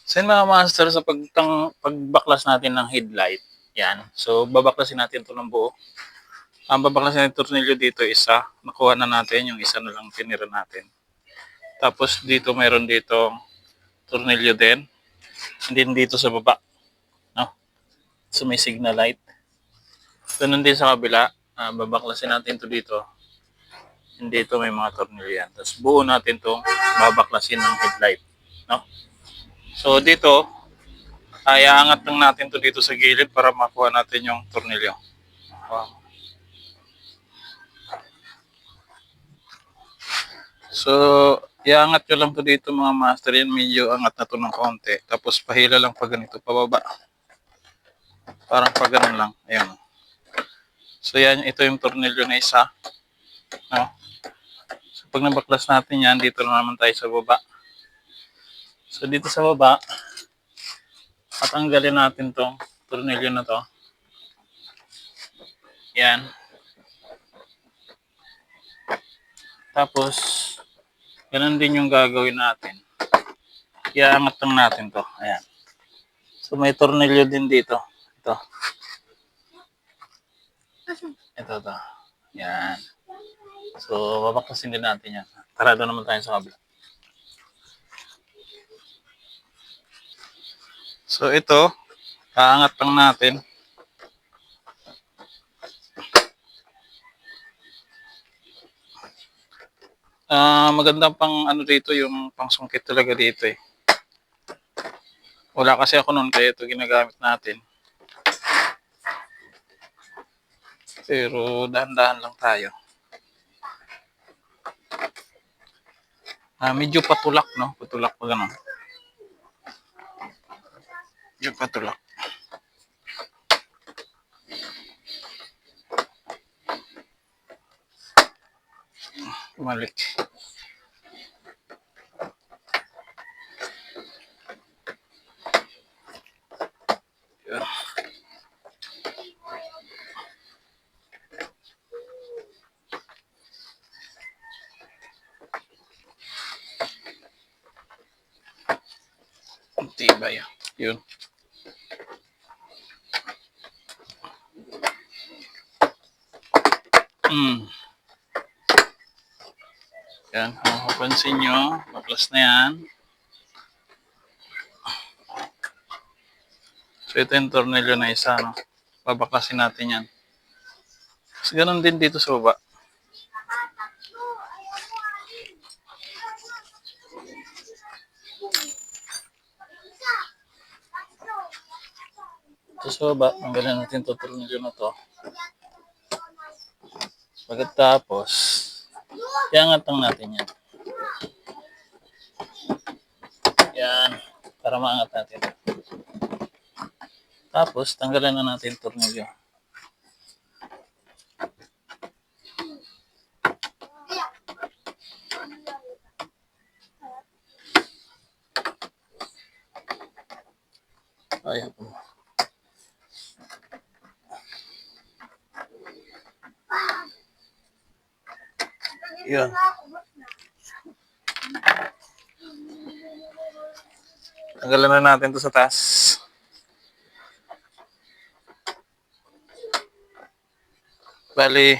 So yun mga master, sa pagbaklas natin ng headlight, yan. So babaklasin natin 'to ng buo. Ang babaklasin natin tornilyo dito isa, nakuha na natin, yung isa na lang tinira natin. Tapos dito mayroon dito tornilyo din. And then dito sa baba, no? So may signal light. Ganun din sa kabila, babaklasin natin 'to dito. And dito may mga tornilyo yan. Tapos buo natin 'tong babaklasin ng headlight, no? So dito, ay aangat lang natin 'to dito sa gilid para makuha natin yung tornilyo. Wow. So, iangat nyo lang to dito mga master. Yan, medyo angat na to ng konti. Tapos pahila lang pa ganito, pababa. Parang pa ganun lang. Ayun. So yan, ito yung tornilyo na isa. No? So pag nabaklas natin yan, dito na naman tayo sa baba. So dito sa baba, tatanggalin natin tong tornilyo na to. Yan. Tapos, ganun din yung gagawin natin. Iangat lang natin to. Ayan. So may tornilyo din dito. Ito. Ito. Yan. So babaklasin din natin yan. Tara, doon naman tayo sa kabila. So ito, kaangat lang natin. Magandang pang ano dito, yung pangsungkit talaga dito eh. Wala kasi ako noon, kaya ito ginagamit natin. Pero dahan-dahan lang tayo. Medyo patulak, no? Patulak pa gano'n. Medyo patulak. Bumalik. Yan. Tibay. Yun. Yan. Kung mapapansin nyo, baklas na yan. So ito yung tornilyo na isa, no? Babaklasin natin yan. So ganun din dito sa baba. Ito sa baba, tanggalin natin ito tornilyo na to. Pagkatapos, iangat lang natin yan. Yan, para maangat natin. Tapos, tanggalan na natin yung tornilyo. Ayaw po. Yun. Tanggalan na natin to sa taas. Bali,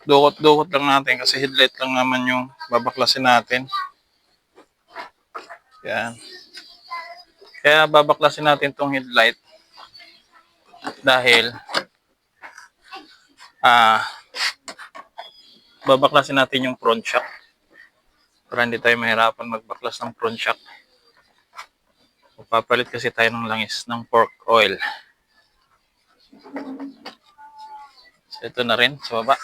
dukot-dukot lang natin kasi headlight lang naman yung babaklasin natin. Yan. Kaya babaklasin natin tong headlight dahil babaklasin natin yung front shock para hindi tayo mahirapan magbaklas ng front shock. Papalit kasi tayo ng langis ng fork oil. So ito na rin sa baba.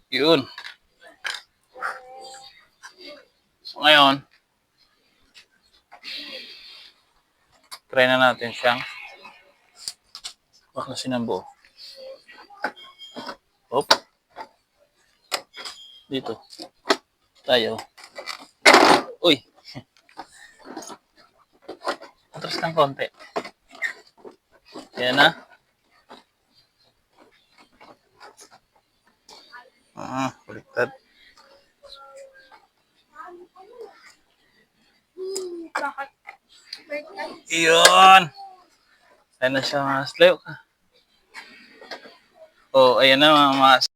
Yun. So ngayon, try na natin siyang baklasin ng buo. Hop. Dito. Tayo. Uy, atras ng konti. Yan na. Baliktad. Bakit? Wait lang. Iyon. Ayan na siya, mga slayo ka. Oh, ayan na mga